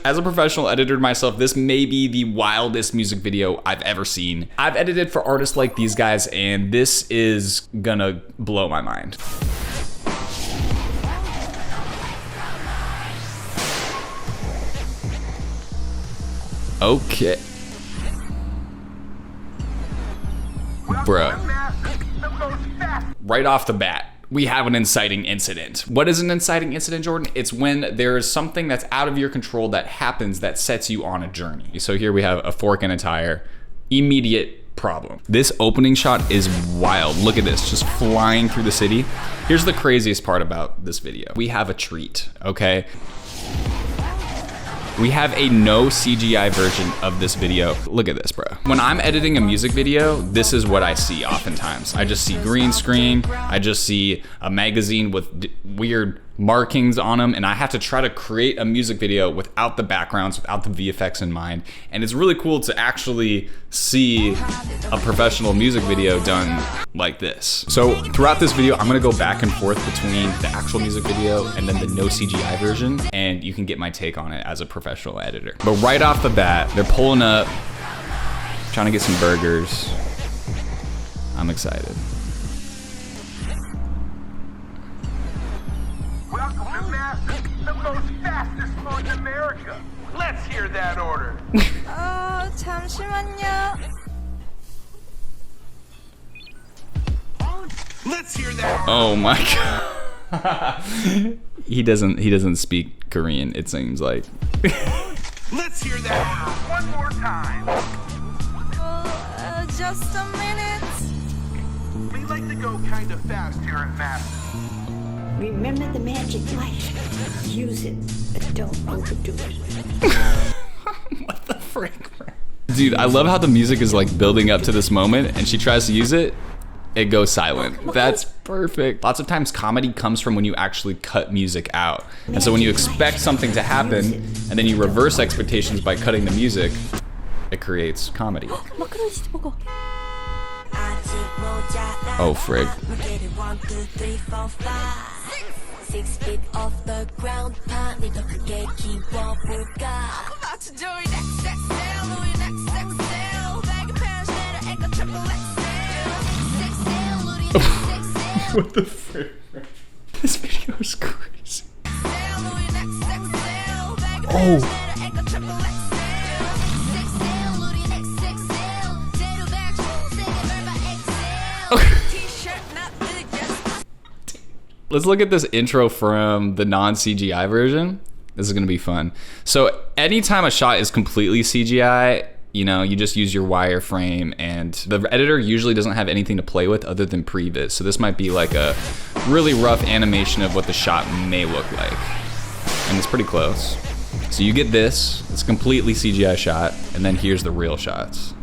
as a professional editor myself, this may be the wildest music video I've ever seen. I've edited for artists like these guys, and this is gonna blow my mind. Okay. Bro. Right off the bat, we have an inciting incident. What is an inciting incident, Jordan? It's when there's something that's out of your control that happens that sets you on a journey. So here we have a fork in a tire. Immediate problem. This opening shot is wild. Look at this, just flying through the city. Here's the craziest part about this video. We have a treat, okay? We have a no CGI version of this video. Look at this, bro. When I'm editing a music video, this is what I see oftentimes. I just see green screen. I just see a magazine with weird markings on them, and I have to try to create a music video without the backgrounds, without the VFX in mind. And it's really cool to actually see a professional music video done like this. So throughout this video, I'm gonna go back and forth between the actual music video and then the no CGI version, and you can get my take on it as a professional editor. But right off the bat, they're pulling up, trying to get some burgers. I'm excited. The most fastest food in America. Let's hear that order. 잠시만요. Let's hear that. Oh my god. He doesn't speak Korean, it seems like. Let's hear that order one more time. Just a minute. We like to go kind of fast here at Massive. Remember the magic light. Use it, but don't overdo it. What the frick? Dude, I love how the music is like building up to this moment, and she tries to use it, it goes silent. That's perfect. Lots of times comedy comes from when you actually cut music out. And so when you expect something to happen, and then you reverse expectations by cutting the music, it creates comedy. Oh, frig. 6 feet off the ground. What the frick? This video is crazy. Oh. Let's look at this intro from the non-CGI version. This is gonna be fun. So anytime a shot is completely CGI, you know, you just use your wireframe, and the editor usually doesn't have anything to play with other than previs. So this might be like a really rough animation of what the shot may look like. And it's pretty close. So you get this, it's a completely CGI shot, and then here's the real shots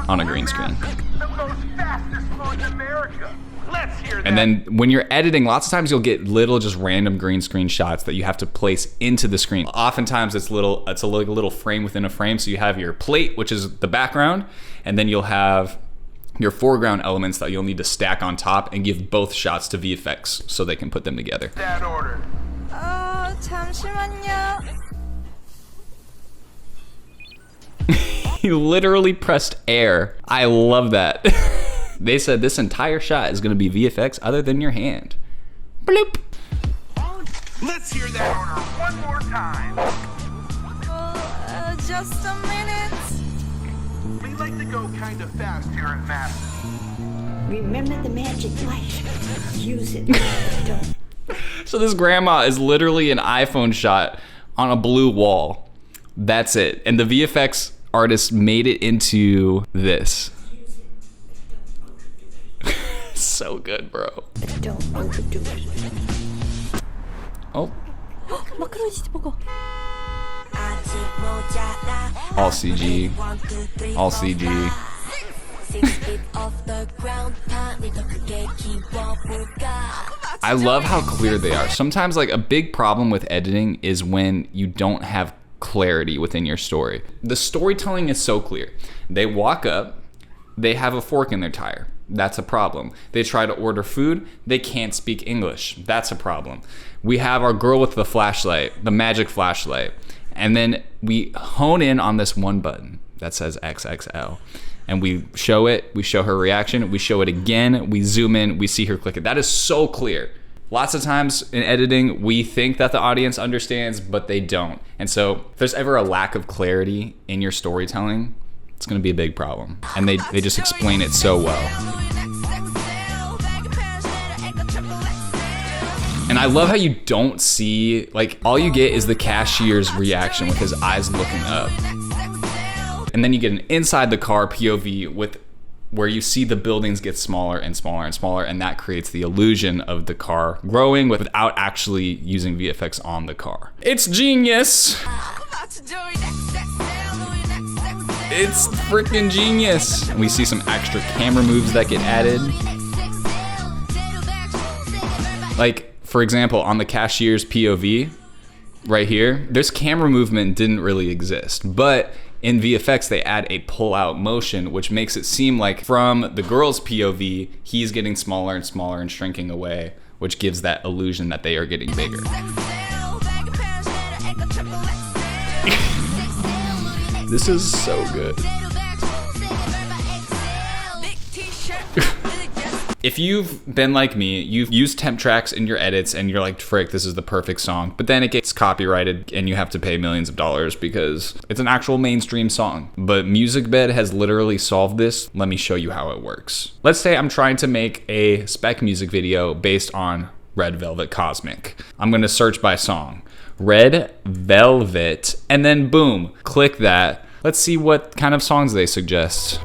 on a green screen. The most fastest food in America. Let's hear that. And then when you're editing, lots of times you'll get little just random green screen shots that you have to place into the screen. Oftentimes it's a little frame within a frame. So you have your plate, which is the background, and then you'll have your foreground elements that you'll need to stack on top and give both shots to VFX so they can put them together. That order. 잠시만요. He literally pressed air. I love that. They said this entire shot is gonna be VFX other than your hand. Bloop. Let's hear that order one more time. Just a minute. We like to go kind of fast here at Massive. Remember the magic light. Use it, but don't. So this grandma is literally an iPhone shot on a blue wall. That's it. And the VFX artist made it into this. So good, bro. But don't overdo it. Oh. All CG. All CG. I love how clear they are. Sometimes like a big problem with editing is when you don't have clarity within your story. The storytelling is so clear. They walk up, they have a fork in their tire. That's a problem. They try to order food. They can't speak English. That's a problem. We have our girl with the flashlight, the magic flashlight. And then we hone in on this one button that says XXL. And we show it, we show her reaction, we show it again, we zoom in, we see her click it. That is so clear. Lots of times in editing, we think that the audience understands, but they don't. And so if there's ever a lack of clarity in your storytelling, it's gonna be a big problem. And they just explain it so well. And I love how you don't see, like, all you get is the cashier's reaction with his eyes looking up. And then you get an inside the car POV with where you see the buildings get smaller and smaller and smaller, and that creates the illusion of the car growing without actually using VFX on the car. It's genius. It's freaking genius. And we see some extra camera moves that get added. Like, for example, on the cashier's POV, right here, this camera movement didn't really exist, but in VFX, they add a pull-out motion, which makes it seem like from the girl's POV, he's getting smaller and smaller and shrinking away, which gives that illusion that they are getting bigger. This is so good. If you've been like me, you've used temp tracks in your edits and you're like, frick, this is the perfect song. But then it gets copyrighted and you have to pay millions of dollars because it's an actual mainstream song. But MusicBed has literally solved this. Let me show you how it works. Let's say I'm trying to make a spec music video based on Red Velvet Cosmic. I'm gonna search by song. Red Velvet, and then boom, click that. Let's see what kind of songs they suggest.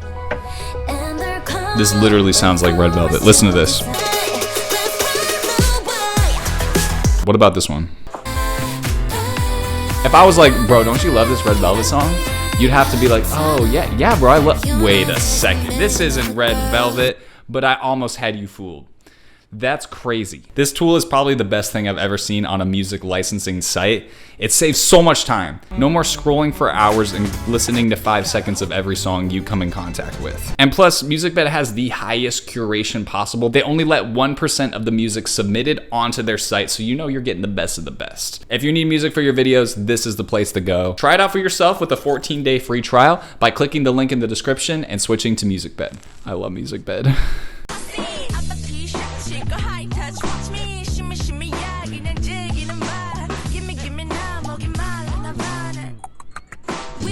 This literally sounds like Red Velvet. Listen to this. What about this one? If I was like, bro, don't you love this Red Velvet song? You'd have to be like, oh yeah, bro, I love. Wait a second, this isn't Red Velvet, but I almost had you fooled. That's crazy. This tool is probably the best thing I've ever seen on a music licensing site. It saves so much time. No more scrolling for hours and listening to 5 seconds of every song you come in contact with. And plus, MusicBed has the highest curation possible. They only let 1% of the music submitted onto their site, so you know you're getting the best of the best. If you need music for your videos, this is the place to go. Try it out for yourself with a 14-day free trial by clicking the link in the description and switching to MusicBed. I love MusicBed.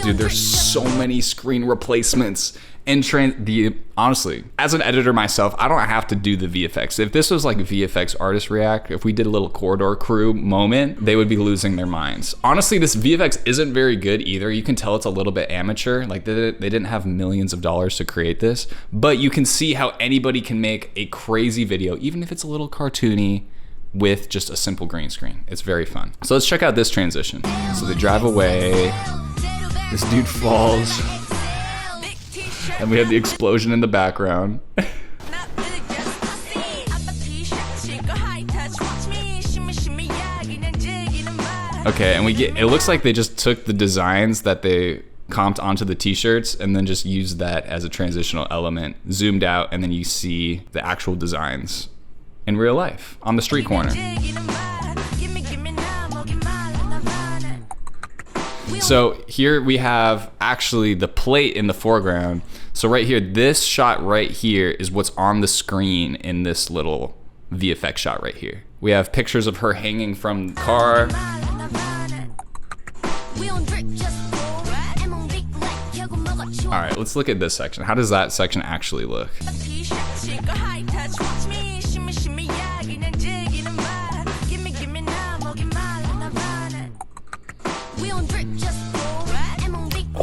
Dude, there's so many screen replacements and honestly, as an editor myself, I don't have to do the VFX. If this was like VFX Artist React, if we did a little Corridor Crew moment, they would be losing their minds. Honestly, this VFX isn't very good either. You can tell it's a little bit amateur. Like they didn't have millions of dollars to create this, but you can see how anybody can make a crazy video, even if it's a little cartoony, with just a simple green screen. It's very fun. So let's check out this transition. So they drive away. This dude falls, and we have the explosion in the background. Okay, and it looks like they just took the designs that they comped onto the t-shirts and then just used that as a transitional element, zoomed out, and then you see the actual designs in real life on the street corner. So here we have actually the plate in the foreground. So right here, this shot right here is what's on the screen in this little VFX shot right here. We have pictures of her hanging from the car. All right, let's look at this section. How does that section actually look?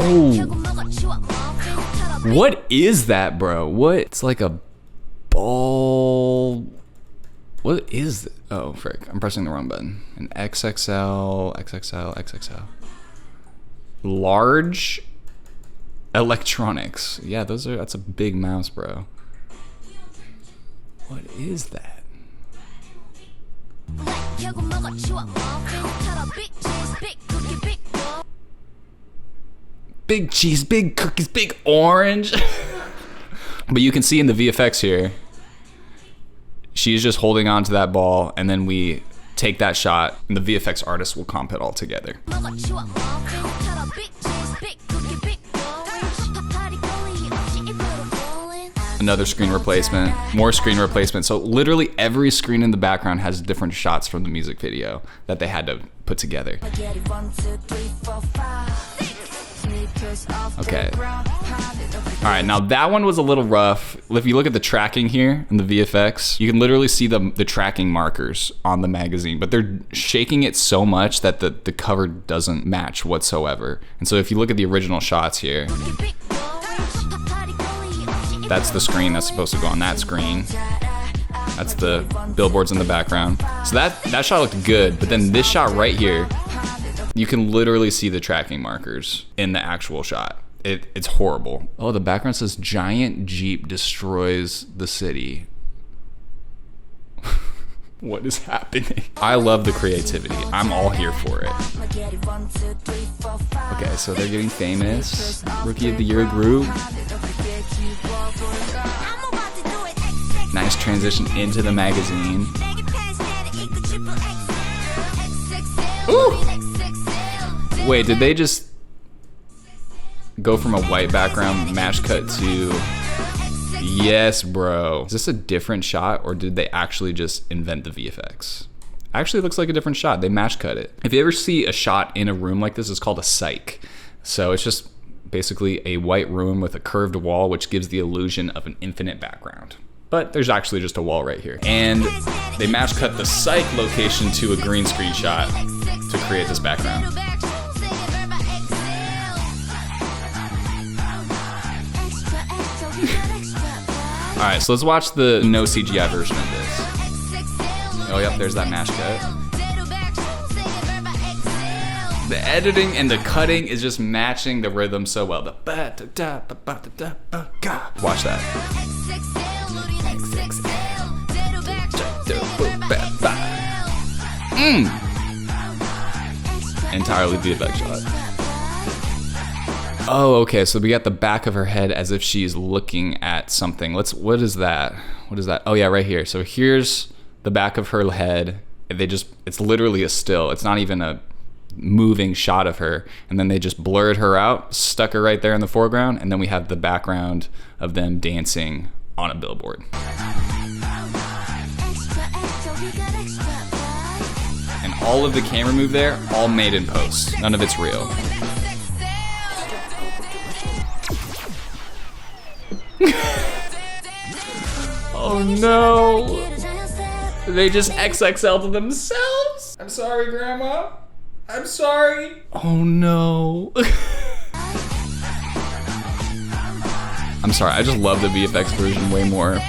Oh, what is that, bro? What? It's like a ball. What is it? Oh, frick. I'm pressing the wrong button. An XXL, XXL, XXL. Large electronics. Yeah, that's a big mouse, bro. What is that? Big cheese, big cookies, big orange. But you can see in the VFX here, she's just holding on to that ball, and then we take that shot, and the VFX artist will comp it all together. Another screen replacement, more screen replacement. So literally every screen in the background has different shots from the music video that they had to put together. Okay. All right, now that one was a little rough. If you look at the tracking here in the VFX, you can literally see the tracking markers on the magazine, but they're shaking it so much that the cover doesn't match whatsoever. And so if you look at the original shots here, that's the screen that's supposed to go on that screen. That's the billboards in the background. So that shot looked good, but then this shot right here, you can literally see the tracking markers in the actual shot. It's horrible. Oh, the background says giant Jeep destroys the city. What is happening? I love the creativity. I'm all here for it. Okay, so they're getting famous. Rookie of the Year group. Nice transition into the magazine. Ooh! Wait, did they just go from a white background match cut to... Yes, bro. Is this a different shot, or did they actually just invent the VFX? Actually, it looks like a different shot. They match cut it. If you ever see a shot in a room like this, it's called a cyc. So it's just basically a white room with a curved wall, which gives the illusion of an infinite background. But there's actually just a wall right here. And they match cut the cyc location to a green screen shot to create this background. All right, so let's watch the no CGI version of this. Oh, yep, there's that mash cut. The editing and the cutting is just matching the rhythm so well. The ba da da ba ba da ba ga. Watch that. Entirely VFX shot. Oh, okay, so we got the back of her head as if she's looking at something. What is that? What is that? Oh yeah, right here. So here's the back of her head. It's literally a still. It's not even a moving shot of her. And then they just blurred her out, stuck her right there in the foreground, and then we have the background of them dancing on a billboard. And all of the camera move there, all made in post. None of it's real. Oh no! They just XXL to themselves? I'm sorry, Grandma. I'm sorry. Oh no. I'm sorry, I just love the VFX version way more.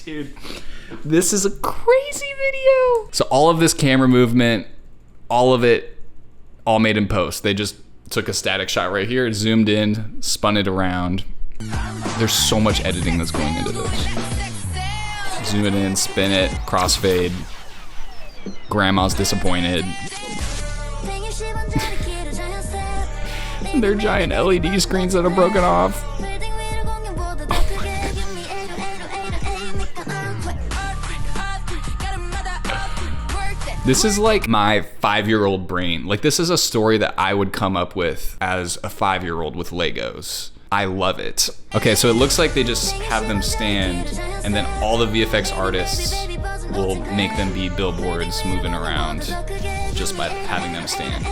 Dude, this is a crazy video. So all of this camera movement, all of it, all made in post. They just took a static shot right here, zoomed in, spun it around. There's so much editing that's going into this. Zoom it in, spin it, crossfade. Grandma's disappointed. They're giant LED screens that are broken off. This is like my 5-year-old brain. Like, this is a story that I would come up with as a 5-year-old with Legos. I love it. Okay, so it looks like they just have them stand, and then all the VFX artists will make them be billboards moving around just by having them stand.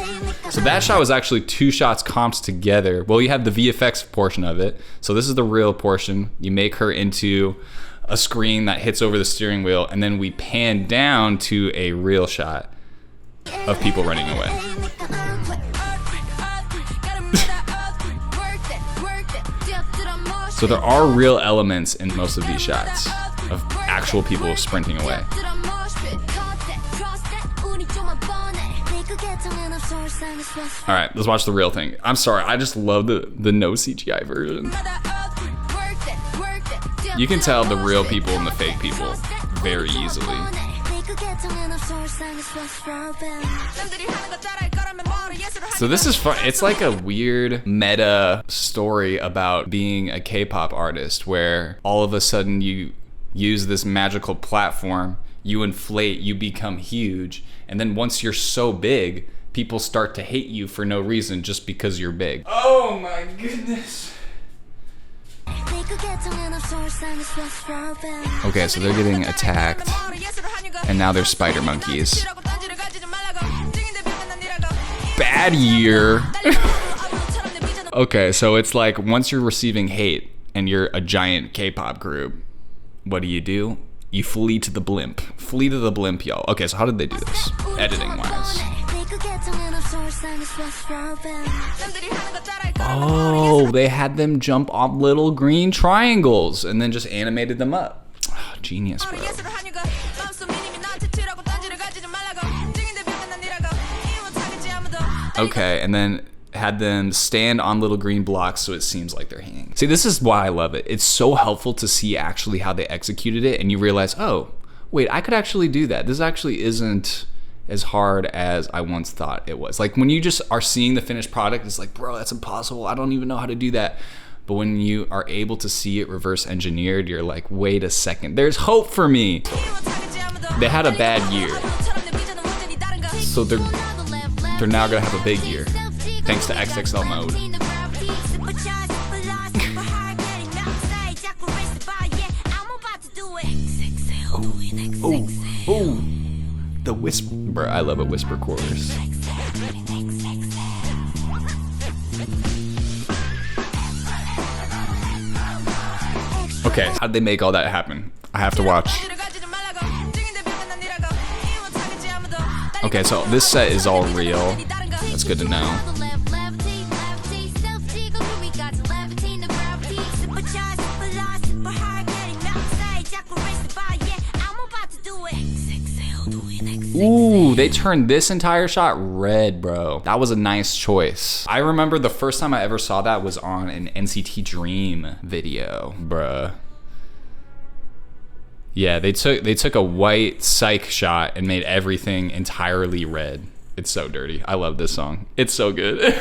So that shot was actually 2 shots comped together. Well, you have the VFX portion of it. So this is the real portion. You make her into a screen that hits over the steering wheel, and then we pan down to a real shot of people running away. So there are real elements in most of these shots of actual people sprinting away. All right, let's watch the real thing. I'm sorry, I just love the no CGI version. You can tell the real people and the fake people very easily. So this is fun. It's like a weird meta story about being a K-pop artist where all of a sudden you use this magical platform, you inflate, you become huge, and then once you're so big, people start to hate you for no reason just because you're big. Oh my goodness. Okay, so they're getting attacked, and now they're spider monkeys. Bad year. Okay, so it's like once you're receiving hate and you're a giant K-pop group, what do? You flee to the blimp. Flee to the blimp, y'all. Okay, so how did they do this, editing-wise? Oh, they had them jump off little green triangles and then just animated them up. Oh, genius, bro. Okay, and then had them stand on little green blocks so it seems like they're hanging. See, this is why I love it. It's so helpful to see actually how they executed it, and you realize, oh, wait, I could actually do that. This actually isn't as hard as I once thought it was. Like when you just are seeing the finished product, it's like, bro, that's impossible. I don't even know how to do that. But when you are able to see it reverse engineered, you're like, wait a second, there's hope for me. They had a bad year, so they're now gonna have a big year, thanks to XXL mode. Oh, the whisper. I love a whisper chorus. Okay, how did they make all that happen? I have to watch. Okay, so this set is all real. That's good to know. Ooh, they turned this entire shot red, bro. That was a nice choice. I remember the first time I ever saw that was on an NCT Dream video, bruh. Yeah, they took a white psych shot and made everything entirely red. It's so dirty. I love this song. It's so good.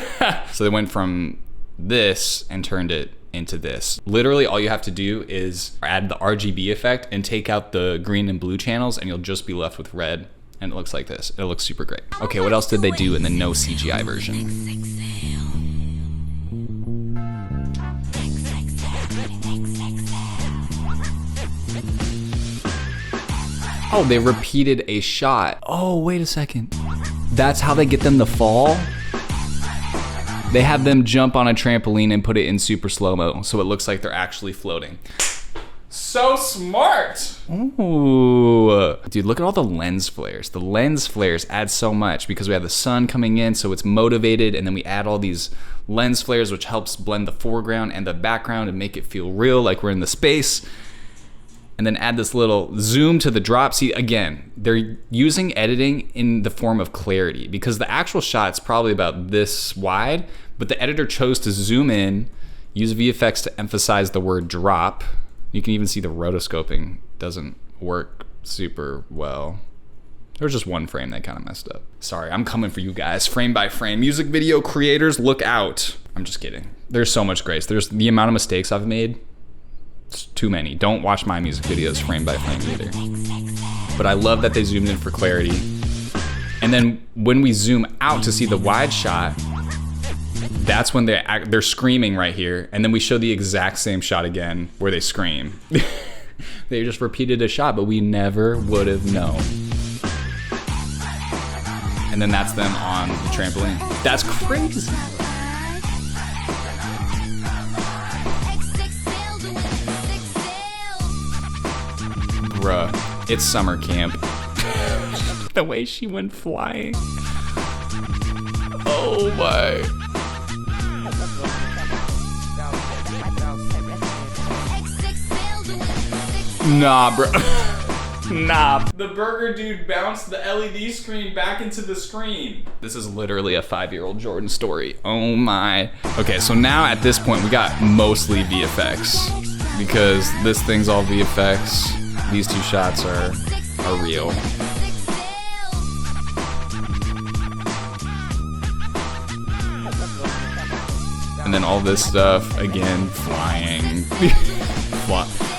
So they went from this and turned it into this. Literally all you have to do is add the RGB effect and take out the green and blue channels and you'll just be left with red. And it looks like this. It looks super great. Okay, what else did they do in the no CGI version? Oh, they repeated a shot. Oh, wait a second. That's how they get them to fall? They have them jump on a trampoline and put it in super slow-mo, so it looks like they're actually floating. So smart. Ooh. Dude, look at all the lens flares. The lens flares add so much because we have the sun coming in, so it's motivated, and then we add all these lens flares, which helps blend the foreground and the background and make it feel real, like we're in the space. And then add this little zoom to the drop. See, again, they're using editing in the form of clarity because the actual shot's probably about this wide, but the editor chose to zoom in, use VFX to emphasize the word drop. You can even see the rotoscoping doesn't work super well. There was just one frame that kind of messed up. Sorry, I'm coming for you guys, frame by frame. Music video creators, look out. I'm just kidding. There's so much grace. There's the amount of mistakes I've made. It's too many. Don't watch my music videos frame by frame either. But I love that they zoomed in for clarity. And then when we zoom out to see the wide shot, that's when they're screaming right here. And then we show the exact same shot again where they scream. They just repeated a shot, but we never would have known. And then that's them on the trampoline. That's crazy. Bruh, it's summer camp. The way she went flying. Oh my. Nah, bro. Nah. The burger dude bounced the LED screen back into the screen. This is literally a 5-year-old Jordan story. Oh my. Okay, so now at this point we got mostly VFX because this thing's all VFX. These two shots are real. And then all this stuff, again, flying.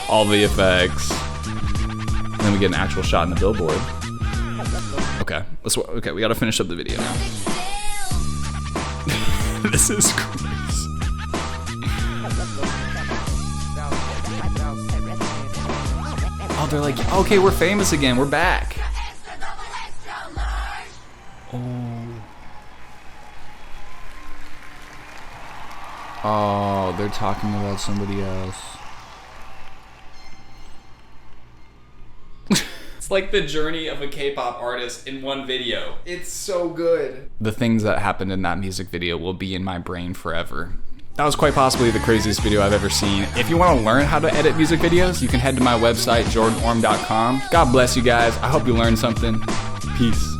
All the effects. And then we get an actual shot in the billboard. Okay, we gotta finish up the video now. This is crazy. Oh, they're like, okay, we're famous again, we're back. Oh, they're talking about somebody else. It's like the journey of a K-pop artist in one video. It's so good. The things that happened in that music video will be in my brain forever. That was quite possibly the craziest video I've ever seen. If you want to learn how to edit music videos, you can head to my website, jordanorm.com. God bless you guys. I hope you learned something. Peace.